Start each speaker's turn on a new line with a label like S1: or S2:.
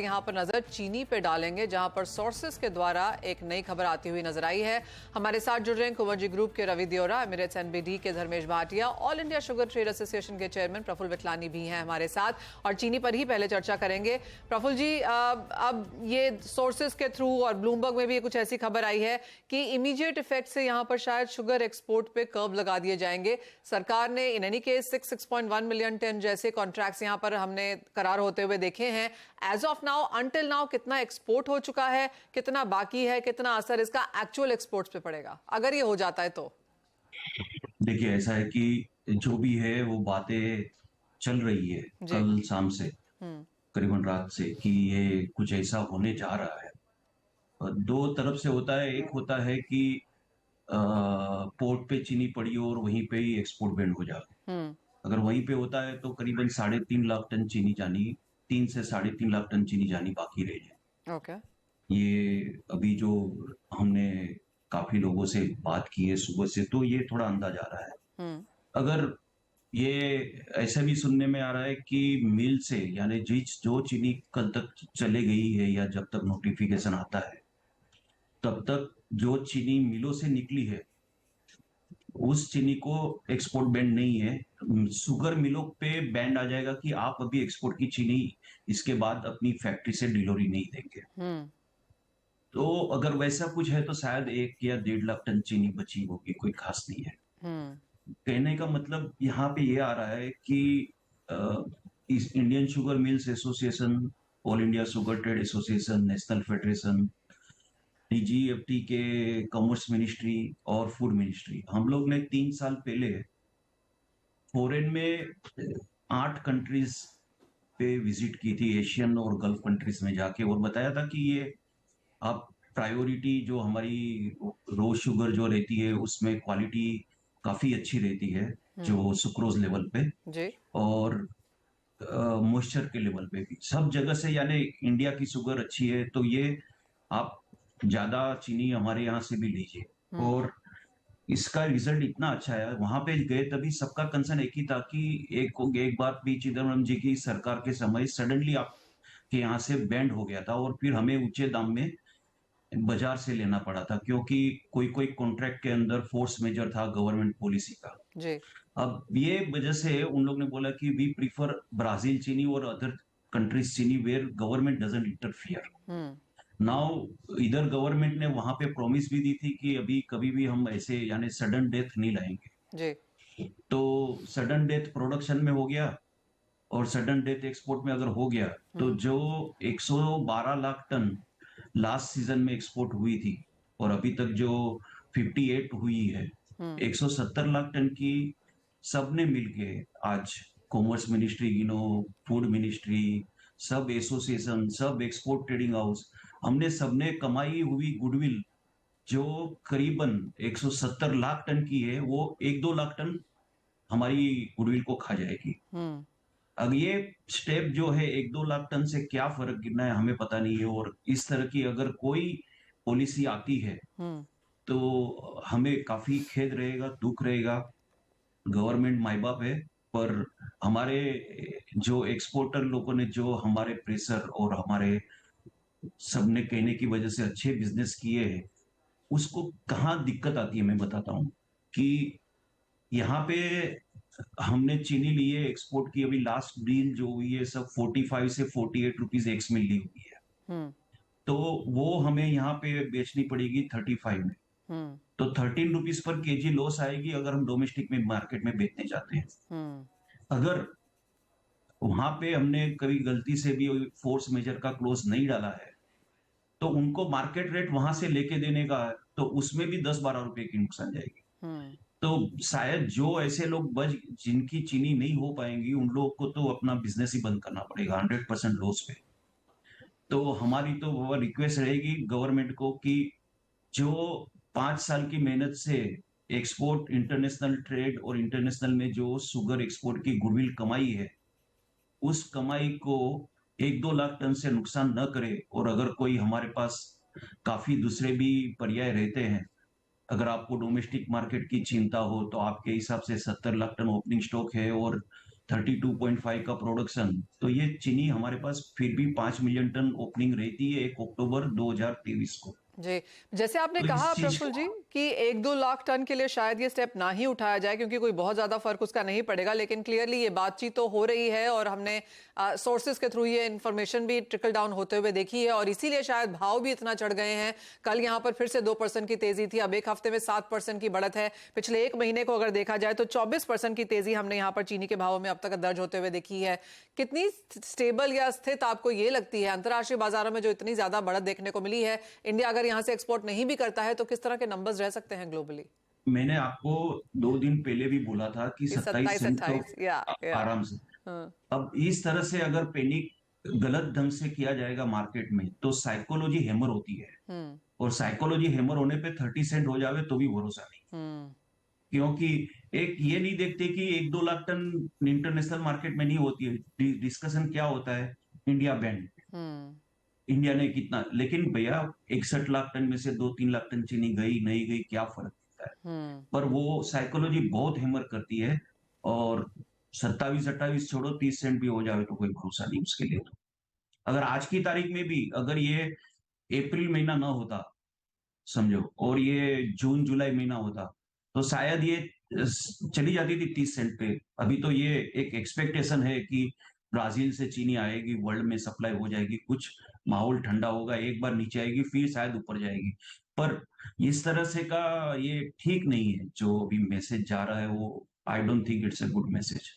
S1: यहाँ पर नजर चीनी पे डालेंगे, जहां पर सोर्सेस के द्वारा एक नई खबर आती हुई नजर आई है। हमारे साथ जुड़ रहे हैं कुंवर ग्रुप के रवि दियोरा, एमिरेट्स एनबीडी के Dharmesh Bhatia, all India sugar trade association के चेयरमैन प्रफुल्ल विटलानी भी हैं हमारे साथ, और चीनी पर ही पहले चर्चा करेंगे। प्रफुल्ल जी, अब ये सोर्सेस के थ्रू और ब्लूमबर्ग में भी कुछ ऐसी खबर आई है कि इमीडिएट इफेक्ट से यहाँ पर शायद शुगर एक्सपोर्ट पे कर्व लगा दिए जाएंगे। सरकार ने in any case 6.1 million ton जैसे कॉन्ट्रैक्ट्स यहाँ पर हमने करार होते हुए देखे हैं। As of now, until now कितना एक्सपोर्ट हो चुका है, कितना बाकी है, कितना असर इसका एक्चुअल एक्सपोर्ट्स पे पड़ेगा अगर ये हो जाता है तो?
S2: देखिए, ऐसा है कि जो भी है वो बातें चल रही है कल शाम से, करीबन रात से, कि ये कुछ ऐसा होने जा रहा है। और दो तरफ से होता है। एक होता है कि पोर्ट पे चीनी पड़ी हो और वहीं पे ही एक्सपोर्ट बैंड हो जाए। अगर वहीं पे होता है तो करीबन 3.5 लाख टन चीनी जानी, 3 से 3.5 लाख टन चीनी जानी बाकी रह जाए।
S1: ओके।
S2: ये अभी जो हमने काफी लोगों से बात की है सुबह से, तो ये थोड़ा अंदाज आ रहा है। अगर ये ऐसा भी सुनने में आ रहा है कि मिल से, यानी जो चीनी कल तक चले गई है या जब तक नोटिफिकेशन आता है तब तक जो चीनी मिलों से निकली है उस चीनी को एक्सपोर्ट बैंड नहीं है। शुगर मिलों पे बैंड आ जाएगा कि आप अभी एक्सपोर्ट की चीनी इसके बाद अपनी फैक्ट्री से डिलीवरी नहीं देंगे। तो अगर वैसा कुछ है तो शायद 1 या 1.5 लाख टन चीनी बची होगी, कोई खास नहीं है। कहने का मतलब यहाँ पे ये आ रहा है कि इस Indian sugar mills association, all India sugar trade association, national federation, DGFT के कॉमर्स मिनिस्ट्री और फूड मिनिस्ट्री, हम लोग ने 3 साल पहले फॉरेन में 8 कंट्रीज पे विजिट की थी, एशियन और गल्फ कंट्रीज में जाके, और बताया था कि ये आप प्रायोरिटी जो हमारी रोज शुगर जो रहती है उसमें क्वालिटी काफी अच्छी रहती है, जो सुक्रोज लेवल पे
S1: जी।
S2: और मॉइस्चर के लेवल पे भी सब जगह से, यानी इंडिया की शुगर अच्छी है तो ये आप ज्यादा चीनी हमारे यहाँ से भी लीजिए। और इसका रिजल्ट इतना अच्छा है, वहां पे गए तभी सबका कंसर्न एक ही था कि एक बार पी चिदम्बरम जी की सरकार के समय सडनली आपके यहाँ से बैंड हो गया था और फिर हमें ऊंचे दाम में बाजार से लेना पड़ा था, क्योंकि कोई कोई कॉन्ट्रैक्ट के अंदर फोर्स मेजर था गवर्नमेंट पॉलिसी का।
S1: जी।
S2: अब ये वजह से उन लोग ने बोला कि वी प्रीफर ब्राजील चीनी और अदर कंट्रीज चीनी where government doesn't interfere. Now इधर गवर्नमेंट ने वहां पे प्रॉमिस भी दी थी कि अभी कभी भी हम ऐसे यानी सडन डेथ नहीं लाएंगे।
S1: जी।
S2: तो सडन डेथ प्रोडक्शन में हो गया और सडन डेथ एक्सपोर्ट में अगर हो गया तो जो 112 लाख टन लास्ट सीजन में एक्सपोर्ट हुई थी और अभी तक जो 58 हुई है, 170 लाख टन की सबने मिलके आज कॉमर्स मिनिस्ट्री, फूड मिनिस्ट्री, सब एसोसिएशन, सब एक्सपोर्ट ट्रेडिंग हाउस, हमने सबने कमाई हुई गुडविल जो करीबन 170 लाख टन की है, वो 1-2 लाख टन हमारी गुडविल को खा जाएगी। अब ये स्टेप जो है 1-2 लाख टन से क्या फर्क गिरना है हमें पता नहीं है, और इस तरह की अगर कोई पॉलिसी आती है तो हमें काफी खेद रहेगा, दुख रहेगा। गवर्नमेंट माई बाप है, पर हमारे जो एक्सपोर्टर लोगों ने जो हमारे प्रेशर और हमारे सबने कहने की वजह से अच्छे बिजनेस किए हैं, उसको कहाँ दिक्कत आती है मैं बताता हूँ कि यहाँ पे हमने चीनी ली है एक्सपोर्ट की, अभी लास्ट डील जो हुई है सब 45 से 48 रुपीज एक्स मिल ली हुई है। तो वो हमें यहाँ पे बेचनी पड़ेगी 35 में। तो 13 रुपीज पर केजी लॉस आएगी अगर हम डोमेस्टिक में मार्केट में बेचने जाते हैं। अगर वहां पे हमने कभी गलती से भी फोर्स मेजर का क्लोज नहीं डाला है तो उनको मार्केट रेट वहां से लेके देने का है, तो उसमें भी 10-12 रुपए की नुकसान जाएगी। तो शायद जो ऐसे लोग बच जिनकी चीनी नहीं हो पाएंगी उन लोगों को तो अपना बिजनेस ही बंद करना पड़ेगा 100% लॉस पे। तो हमारी तो वो रिक्वेस्ट रहेगी गवर्नमेंट को कि जो 5 साल की मेहनत से एक्सपोर्ट, इंटरनेशनल ट्रेड और इंटरनेशनल में जो शुगर एक्सपोर्ट की गुडविल कमाई है, उस कमाई को 1-2 लाख टन से नुकसान न करे। और अगर कोई हमारे पास काफी दूसरे भी पर्याय रहते हैं, अगर आपको डोमेस्टिक मार्केट की चिंता हो तो आपके हिसाब से 70 लाख टन ओपनिंग स्टॉक है और 32.5 का प्रोडक्शन, तो ये चीनी हमारे पास फिर भी 5 मिलियन टन ओपनिंग रहती है 1 अक्टूबर 2023 को।
S1: जी, जैसे आपने
S2: तो
S1: कहा
S2: इस चीज
S1: प्रफुल्ल जी कि 1-2 लाख टन के लिए शायद ये स्टेप ना ही उठाया जाए क्योंकि कोई बहुत ज़्यादा फ़र्क उसका नहीं पड़ेगा, लेकिन क्लियरली ये बातचीत तो हो रही है और हमने सोर्सेज़ के थ्रू ये इन्फॉर्मेशन भी ट्रिकल डाउन होते हुए देखी है और इसीलिए शायद भाव भी इतना चढ़ गए हैं। कल यहाँ पर फिर से 2% की तेज़ी थी, अब 1 हफ्ते में 7% की बढ़त है। पिछले 1 महीने को अगर देखा जाए तो 24% की तेज़ी हमने यहाँ पर चीनी के भावों में अब तक दर्ज होते हुए देखी है। कितनी स्टेबल या स्थित आपको ये लगती है अंतर्राष्ट्रीय बाज़ारों में जो इतनी ज़्यादा बढ़त देखने को मिली है, इंडिया अगर यहाँ से एक्सपोर्ट नहीं भी करता है तो किस तरह के नंबर्स रह सकते हैं ग्लोबली?
S2: मैंने आपको 2 दिन पहले भी बोला था कि
S1: कि
S2: 27 सेंट तो
S1: 27-28 या
S2: आराम से।
S1: हाँ,
S2: अब इस तरह से अगर पैनिक गलत ढंग से किया जाएगा मार्केट में, तो साइकोलॉजी हैमर होती है,
S1: हुँ,
S2: और साइकोलॉजी हैमर होने पे 30 सेंट हो जावे तो भी भरोसा नहीं।
S1: हुँ,
S2: क्योंकि एक ये नहीं देखते कि 1-2 लाख टन इंटरनेशनल मार्केट में नहीं होती है। डिस्कशन क्या होता है? India band.
S1: हुँ,
S2: इंडिया ने कितना, लेकिन भैया 61 लाख टन में से 2-3 लाख टन चीनी गई, नहीं गई, क्या फ़र्क पड़ता है?
S1: हुँ,
S2: पर वो साइकोलॉजी बहुत हैमर करती है, और 27-28 छोड़ो, 30 सेंट भी हो जावे तो कोई भरोसा नहीं उसके लिए तो। अगर आज की तारीख में भी अगर ये अप्रैल महीना ना होता, समझो, और ये जून-जुलाई महीना होता, तो शायद ये चली जाती थी 30 सेंट पे। अभी तो ये एक एक्सपेक्टेशन है कि ब्राज़ील से चीनी आएगी, वर्ल्ड में सप्लाई हो जाएगी, कुछ माहौल ठंडा होगा, एक बार नीचे आएगी, फिर शायद ऊपर जाएगी। पर इस तरह से का ये ठीक नहीं है, जो अभी मैसेज जा रहा है, वो I don't think it's a good message.